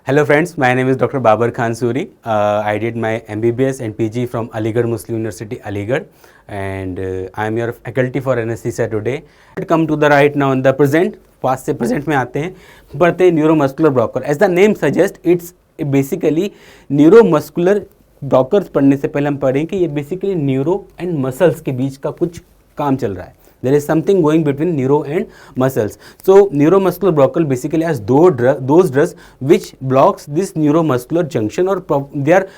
Hello friends, my name is Dr. Babar Khan Suri. I did my MBBS and PG from Aligarh Muslim University, Aligarh, and I am your faculty for anesthesia today. Come to the right now in the present. Past से present में आते हैं, पढ़ते हैं neuromuscular blocker. As the name suggests, it's basically neuromuscular blockers. पढ़ने से पहले हम पढ़ें कि ये basically neuro and muscles के बीच का कुछ काम चल रहा है. There is something going between neuro and muscles. So neuromuscular blocker basically has those drugs which blocks this neuromuscular junction, or they are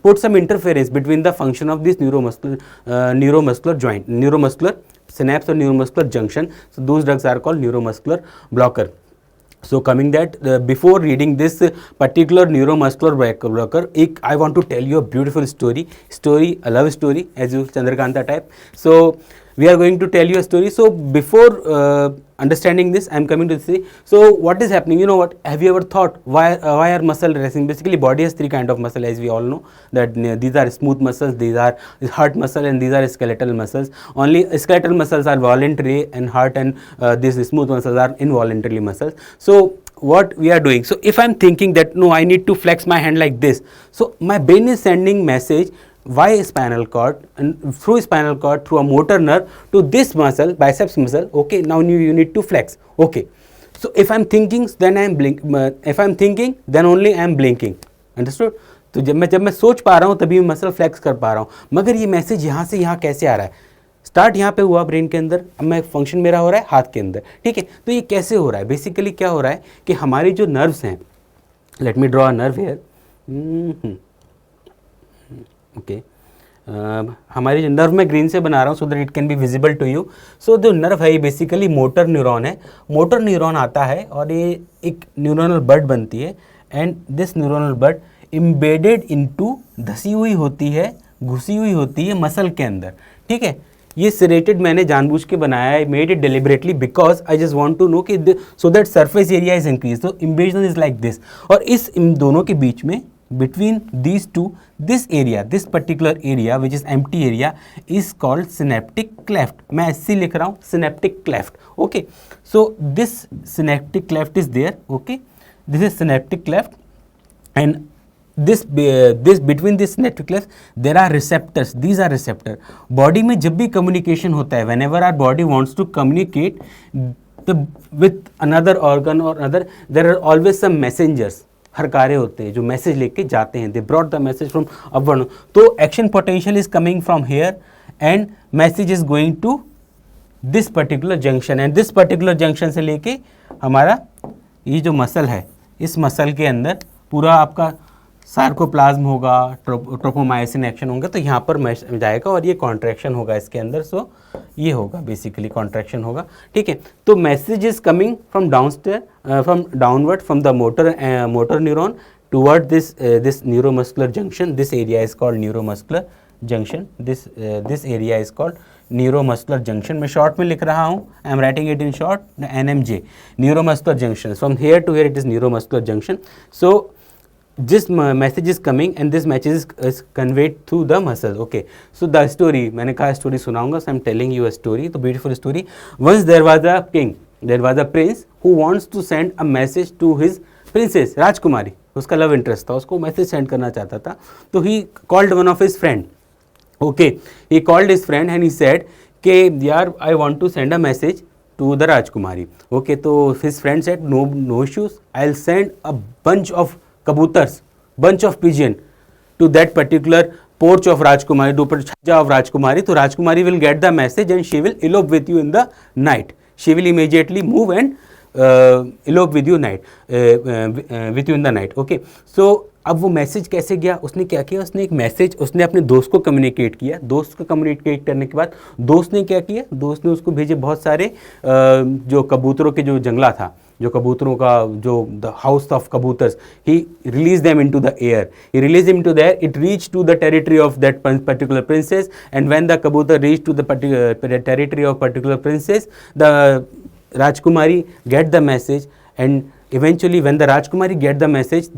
put some interference between the function of this neuromuscular joint, neuromuscular synapse or neuromuscular junction. So those drugs are called neuromuscular blocker. So coming that before reading this particular neuromuscular blocker, I want to tell you a beautiful story, a love story, as you Chandrakanta type. So we are going to tell you a story. So before understanding this, I am coming to say, so what is happening? You know what? Have you ever thought why are muscle racing? Basically, body has three kind of muscle, as we all know. That these are smooth muscles, these are heart muscle, and these are skeletal muscles. Only skeletal muscles are voluntary, and heart and these smooth muscles are involuntary muscles. So what we are doing? So if I am thinking that no, I need to flex my hand like this. So my brain is sending message via spinal cord, and through spinal cord, through a motor nerve to this muscle, biceps muscle. Okay, now you need to flex. Okay, so if I'm thinking, then I'm if I'm thinking, then only I'm blinking. Understood? तो जब मैं सोच पा रहा हूँ तभी मैं muscle flex कर पा रहा हूँ. मगर ये मैसेज यहाँ से यहाँ कैसे आ रहा है? स्टार्ट यहाँ पे हुआ ब्रेन के अंदर, अब मैं फंक्शन मेरा हो रहा है हाथ के अंदर. ठीक है, तो ये कैसे हो रहा है? बेसिकली क्या हो रहा है कि हमारी जो नर्व्स हैं, let me draw a nerve here. Okay, हमारी जो नर्व में ग्रीन से बना रहा हूँ so that it can be visible to you. So जो नर्व है ये बेसिकली मोटर न्यूरॉन है. मोटर न्यूरॉन आता है और ये एक न्यूरोनल बड बनती है, and this neuronal bud embedded into, धसी हुई होती है, घुसी हुई होती है मसल के अंदर. ठीक है, ये सेरेटेड मैंने जानबूझ के बनाया है, made it deliberately because I just want to know कि so that surface area is increase. तो इम्बेजन इज लाइक दिस, और इन दोनों के बीच में between these two, this area, this particular area which is empty area is called synaptic cleft. मैं ऐसे लिख रहा हूँ synaptic cleft. Okay, so this synaptic cleft is there. Okay, this is synaptic cleft, and this between this synaptic cleft there are receptors. These are receptor. Body में जब भी communication होता है, whenever our body wants to communicate with another organ or another, there are always some messengers. हर कार्य होते हैं जो message लेके जाते हैं. They brought the message from upward. तो action potential is coming from here and message is going to this particular junction, and this particular junction से लेके हमारा ये जो मसल है, इस मसल के अंदर पूरा आपका सार्कोप्लाज्म होगा, ट्रोपोमायोसिन एक्शन होगा, तो यहाँ पर जाएगा और ये कॉन्ट्रैक्शन होगा इसके अंदर. सो ये होगा बेसिकली कॉन्ट्रैक्शन होगा. ठीक है, तो message is coming from downstair, from downward from the motor neuron toward this neuromuscular junction. This area is called neuromuscular junction. This area is called neuromuscular junction. मैं शॉर्ट में लिख रहा हूँ, I am writing it in short, NMJ, neuromuscular junction. From here to here it is neuromuscular junction. So this message is coming and this message is conveyed through the muscle. Okay, so the story, मैंने कहा story सुनाऊंगा, so I'm telling you a story. तो beautiful story. Once there was a king, there was a prince who wants to send a message to his princess, राजकुमारी. उसका love interest था, उसको message send करना चाहता था. तो he called one of his friend. Okay, he called his friend and he said कि यार I want to send a message to the Rajkumari. Okay, तो his friend said no issues, I'll send a bunch of kabutars, bunch of pigeon to that particular porch of Rajkumari, to छज्जा of Rajkumari. तो Rajkumari will get the message and she will elope with you in the night. She will immediately move and elope with you with you in the night. Okay, so अब वो message कैसे गया? उसने क्या किया? उसने एक मैसेज उसने अपने दोस्त को कम्युनिकेट किया. दोस्त को कम्युनिकेट करने के बाद दोस्त ने क्या किया? दोस्त ने उसको भेजे बहुत सारे जो कबूतरों के जो जंगला था, जो कबूतरों का जो the house of kabutars, he release them into the air. He release them into the air. It reach to the territory of that particular princess, and when the kabutar reach to the territory of particular princess, the rajkumari get the message and eventually when the rajkumari get the message,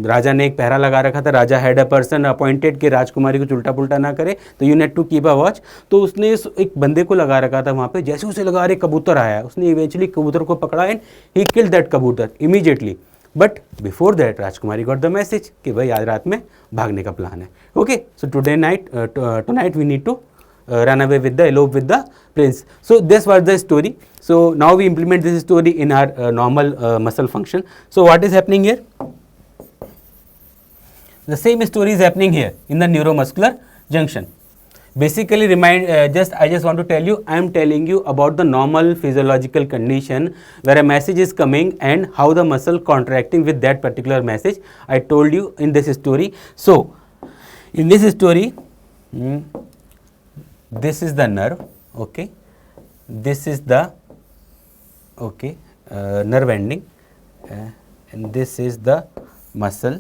राजा ने एक पहरा लगा रखा था, raja had a person appointed कि राजकुमारी को उल्टा पुल्टा ना करे, तो you need to keep a watch. तो उसने एक बंदे को लगा रखा था वहाँ पे, जैसे उसे लगा रहे कबूतर आया, उसने इवेंचुअली कबूतर को पकड़ा एंड ही किल्ड दैट कबूतर इमीडिएटली। बट बिफोर दैट राजकुमारी गॉट द मैसेज कि भाई आज रात में भागने का प्लान है। Okay, so tonight we need to run away with the elope with the prince. So this was the story. So now we implement this story in our normal muscle function. So what is happening here? The same story is happening here in the neuromuscular junction. Basically I just want to tell you, I am telling you about the normal physiological condition where a message is coming and how the muscle contracting with that particular message. I told you in this story. So in this story, this is the nerve, okay, this is the nerve ending, and this is the muscle,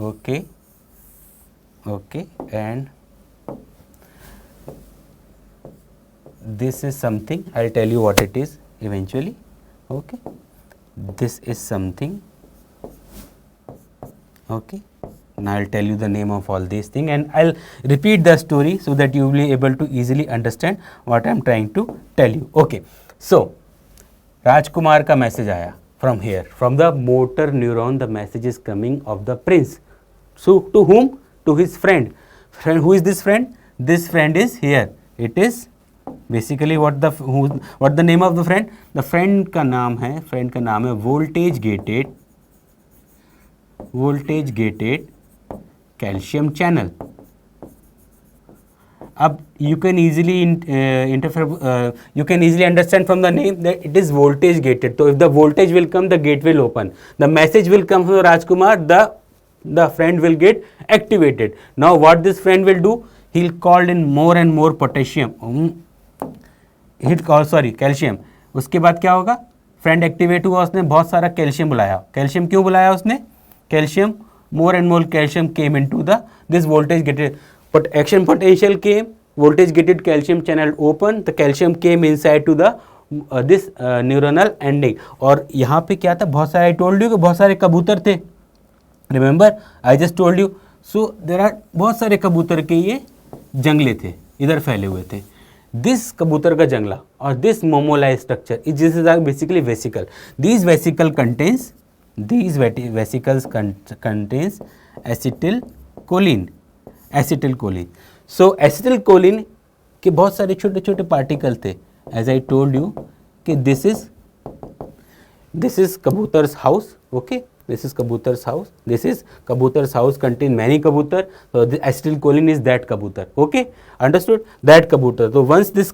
okay, and this is something, I'll tell you what it is eventually, okay, this is something, okay. Now I'll tell you the name of all these things and I'll repeat the story so that you will be able to easily understand what I'm trying to tell you. Okay, so राजकुमार का message आया from here, from the motor neuron the message is coming of the prince. So to whom? To his friend. Who is this friend? This friend is here. It is basically what the name of the friend? The friend का नाम है voltage gated calcium channel. अब you can easily you can easily understand from the name that it is voltage gated. So if the voltage will come, the gate will open. The message will come from Rajkumar. The friend will get activated. Now what this friend will do? He'll call in more and more potassium. Calcium. उसके बाद क्या होगा? Friend activate हुआ, उसने बहुत सारा calcium बुलाया. Calcium क्यों बुलाया उसने? Calcium, more and more calcium came into this voltage gated, but action potential came, voltage gated calcium channel open, the calcium came inside to the this neuronal ending. और यहाँ पे क्या था? बहुत सारे, I told you कि बहुत सारे कबूतर थे. Remember I just told you. So there are बहुत सारे कबूतर के ये जंगले थे, इधर फैले हुए थे. This कबूतर का जंगला और this momola structure, this is basically vesicle. These vesicles contains acetylcholine. So acetylcholine के बहुत सारे छोटे छोटे पार्टिकल थे. As I told you कि this is kabutar's house. Okay, this is kabutar's house. This is kabutar's house contain many kabutar. So the acetylcholine is that kabutar. Okay, understood? That kabutar. So once this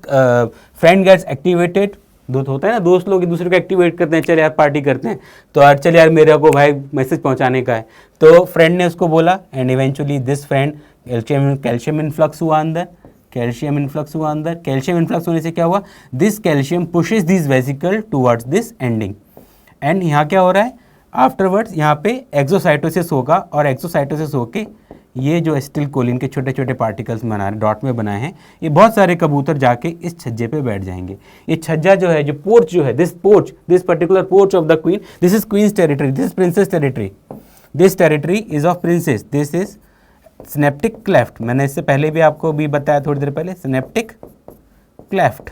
friend gets activated, होता है ना, दोस्त लोग एक दूसरे को activate करते हैं, चल यार पार्टी करते हैं, तो यार चल यार मेरे को भाई मैसेज पहुंचाने का है, तो फ्रेंड ने उसको बोला and eventually this friend calcium influx हुआ अंदर. कैल्शियम इन्फ्लक्स होने से क्या हुआ? This calcium pushes this vesicle towards this ending and यहाँ क्या हो रहा है? आफ्टरवर्ड्स यहाँ पे एक्सोसाइटोसिस होगा और एक्सोसाइटोसिस होके ये जो एसिटिलकोलिन के छोटे छोटे पार्टिकल्स डॉट में बनाए हैं, ये बहुत सारे कबूतर जाके इस छज्जे पे बैठ जाएंगे. ये छज्जा जो है, जो पोर्च जो है, this particular porch of the queen, this is queen's territory, this is princess territory. This territory is of princess. This is synaptic cleft. मैंने इससे पहले भी आपको भी बताया थोड़ी देर पहले, synaptic cleft,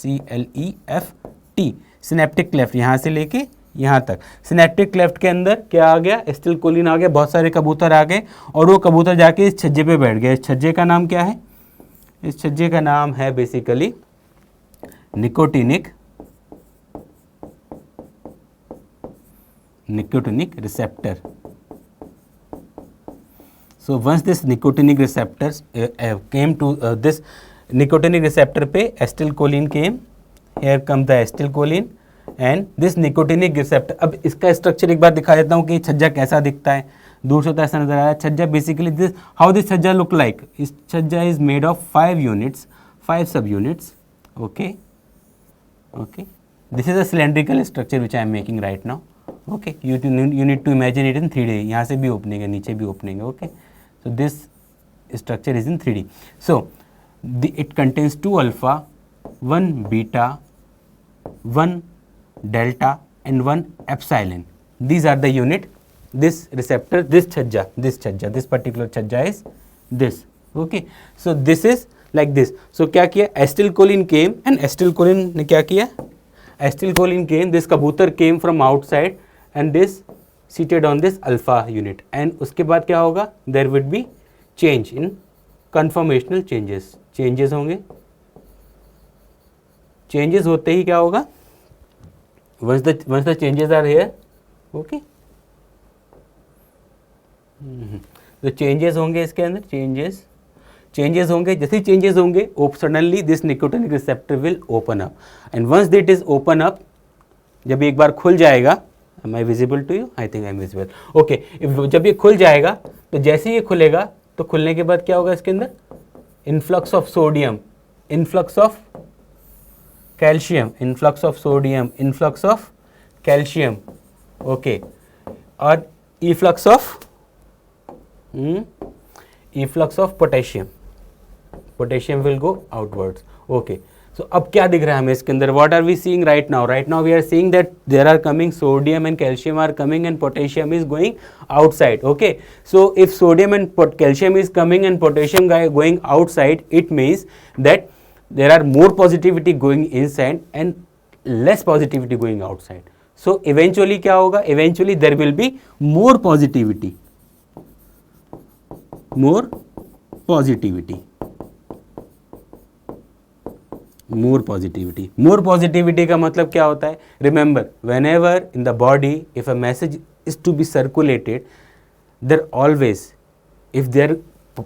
CLEFT, synaptic cleft, यहाँ से लेके यहाँ तक. सिनेप्टिक क्लेफ्ट के अंदर क्या आ गया? एसिटिलकोलिन आ गया, बहुत सारे कबूतर आ गए और वो कबूतर जाके इस छज्जे पे बैठ गए. इस छज्जे का नाम क्या है? इस छज्जे का नाम है basically nicotinic receptor. So once this nicotinic receptors came to this nicotinic receptor पे acetylcholine came, here comes the acetylcholine and this nicotinic receptor. अब इसका स्ट्रक्चर एक बार दिखा देता हूँ कि छज्जा कैसा दिखता है. दूर से तो ऐसा नजर आ रहा है. छज्जा बेसिकली दिस हाउ दिस छज्जा लुक लाइक. इस छज्जा is made of 5 units, 5 subunits. Okay, okay. This is a cylindrical structure which I am making right now. Okay, you need to imagine it in 3D. यहाँ से भी opening है, नीचे भी opening है. Okay. So this structure is in 3D. So it contains 2 alpha, 1 beta, 1 delta, and one epsilon. These are the unit. This receptor, this chhajja, this particular chhajja is this. Okay, so this is like this. So क्या किया, acetylcholine came and acetylcholine ने क्या किया, acetylcholine came, this कबूतर came from outside and this seated on this alpha unit, and उसके बाद क्या होगा, there would be change in conformational changes. Changes होंगे, changes होते ही क्या होगा, once the changes are here, okay, तो चेंजेस होंगे इसके अंदर, चेंजेस होंगे, जैसे ही चेंजेस होंगे suddenly this nicotinic receptor will open up, and once that is open up, जब एक बार खुल जाएगा, am I visible to you? I think I am visible. Okay, जब ये खुल जाएगा तो जैसे ये खुलेगा तो खुलने के बाद क्या होगा इसके अंदर, influx of sodium, influx of calcium, influx of sodium, influx of calcium, okay, और efflux of efflux of potassium, potassium will go outwards. Okay, so अब क्या दिख रहा है हमें इसके अंदर, what are we seeing right now? Right now we are seeing that there are coming sodium and calcium are coming and potassium is going outside. Okay, so if sodium and calcium is coming and potassium going outside, it means that there are more positivity going inside and less positivity going outside. So eventually क्या होगा, eventually there will be more positivity, more positivity, more positivity. More positivity का मतलब क्या होता है, remember whenever in the body if a message is to be circulated, there always, if there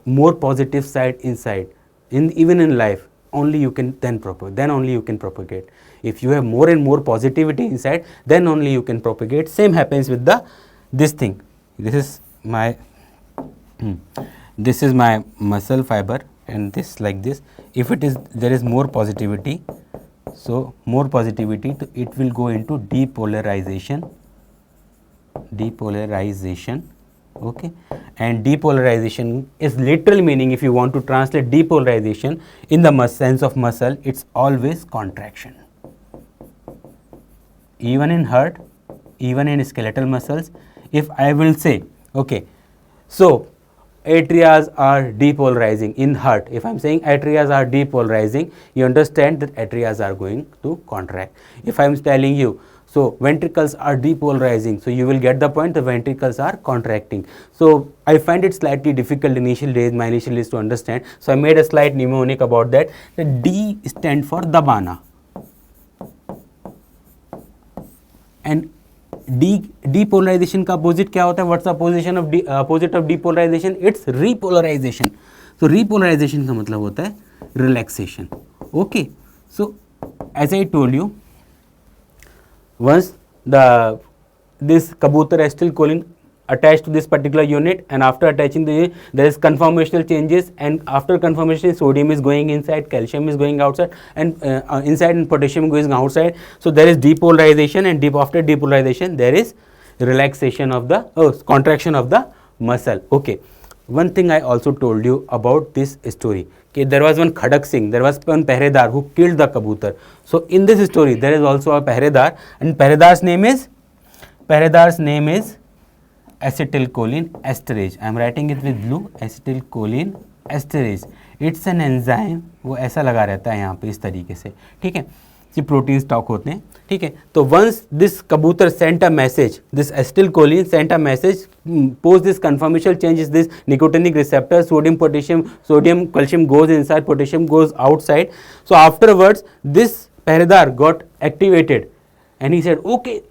more positive side inside, in even in life, only you can then only you can propagate. If you have more and more positivity inside, then only you can propagate. Same happens with the this thing. This is my this is my muscle fiber, and this like this. If it is, there is more positivity, so more positivity, so it will go into depolarization, okay, and depolarization is literal meaning, if you want to translate depolarization in the sense of muscle, it's always contraction. Even in heart, even in skeletal muscles, if I will say, okay, so atrias are depolarizing in heart, if I am saying atrias are depolarizing, you understand that atrias are going to contract. If I am telling you, so ventricles are depolarizing, so you will get the point, the ventricles are contracting. So I find it slightly difficult initial days, my initial days to understand, so I made a slight mnemonic about that. The D stand for dabana, and depolarization का opposite क्या होता है, what's the opposition of opposite of depolarization? It's repolarization. So repolarization का मतलब होता है relaxation. Okay, so as I told you, once this kabutar acetylcholine attached to this particular unit, and after attaching the unit, there is conformational changes, and after conformation sodium is going inside, calcium is going outside, and inside, and potassium going outside. So there is depolarization, and after depolarization there is relaxation of the contraction of the muscle. Okay, one thing I also told you about this story, okay, there was one Khadak Singh, there was one Pehredar who killed the kabutar. So in this story there is also a Pehredar, and Pehredar's name is acetylcholine esterase. I am writing it with blue, acetylcholine esterase. It's an enzyme, वो ऐसा लगा रहता है यहाँ पे इस तरीके से, ठीक है, ये प्रोटीन स्टॉक होते हैं, ठीक है. तो once this कबूतर sent a message, this acetylcholine sent a message, post this conformational changes, this nicotinic receptor, sodium calcium goes inside, potassium goes outside. So afterwards this Pehredar got activated, and he said, okay,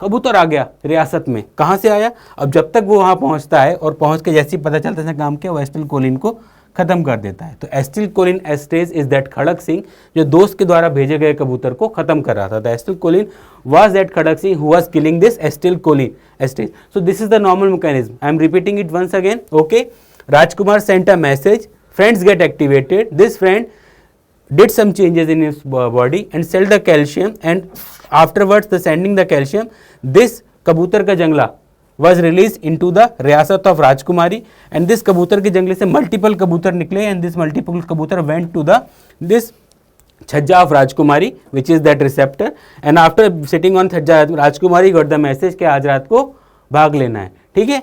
कबूतर आ गया रियासत में. कहाँ से आया, अब जब तक वो वहाँ पहुँचता है और पहुँच के जैसे ही पता चलता है काम क्या, वो एसिटिलकोलिन को ख़त्म कर देता है. तो acetylcholine stage is that Khadak Singh जो दोस्त के द्वारा भेजे गए कबूतर को ख़त्म कर रहा था. The acetylcholine was that Khadak Singh who was killing this acetylcholine esterase. So this is the normal mechanism. I am repeating it once again. Okay, राजकुमार sent a message, friends get activated, this friend did some changes in his body and sell the calcium, and afterwards the sending the calcium, this कबूतर का जंगला was released into the रियासत of Rajkumari, and this कबूतर के जंगले से multiple कबूतर निकले, and this multiple कबूतर went to the this Chhajja of Rajkumari, which is that receptor, and after sitting on Chhajja, Rajkumari got the message कि आज रात को भाग लेना है, ठीक है।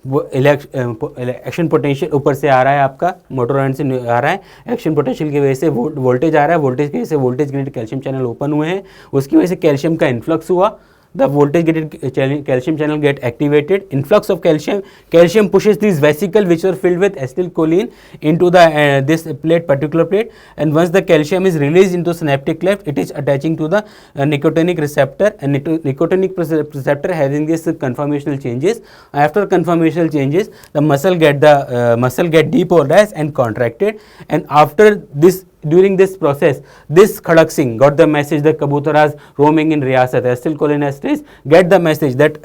वो एक्शन पोटेंशियल ऊपर से आ रहा है, आपका मोटर न्यूरॉन से आ रहा है, एक्शन पोटेंशियल की वजह से वोल्टेज आ रहा है, वोल्टेज की वजह से voltage graded calcium channel open हुए हैं, उसकी वजह से कैल्शियम का इन्फ्लक्स हुआ, the voltage gated calcium channel get activated, influx of calcium pushes these vesicles which are filled with acetylcholine into the this plate, particular plate, and once the calcium is released into synaptic cleft, it is attaching to the nicotinic receptor, and nicotinic receptor having this conformational changes. After conformational changes, the muscle get depolarized and contracted, and after this, during this process, this Khadak Singh got the message that Kabutaras roaming in Riyasat, acetylcholinesterase, get the message that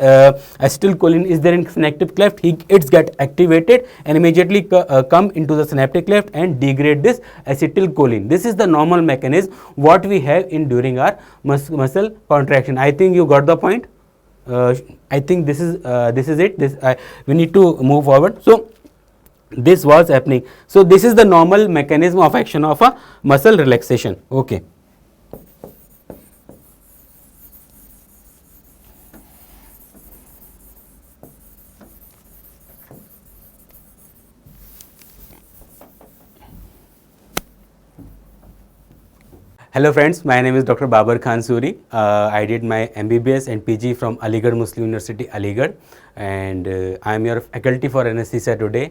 acetylcholine is there in synaptic cleft, it's get activated and immediately come into the synaptic cleft and degrade this acetylcholine. This is the normal mechanism what we have in during our muscle contraction. I think you got the point. I think this is it. We need to move forward. So this was happening. So this is the normal mechanism of action of a muscle relaxation. Okay. Hello friends, my name is Dr. Babar Khan Suri. I did my MBBS and PG from Aligarh Muslim University, Aligarh, and I am your faculty for anesthesia today.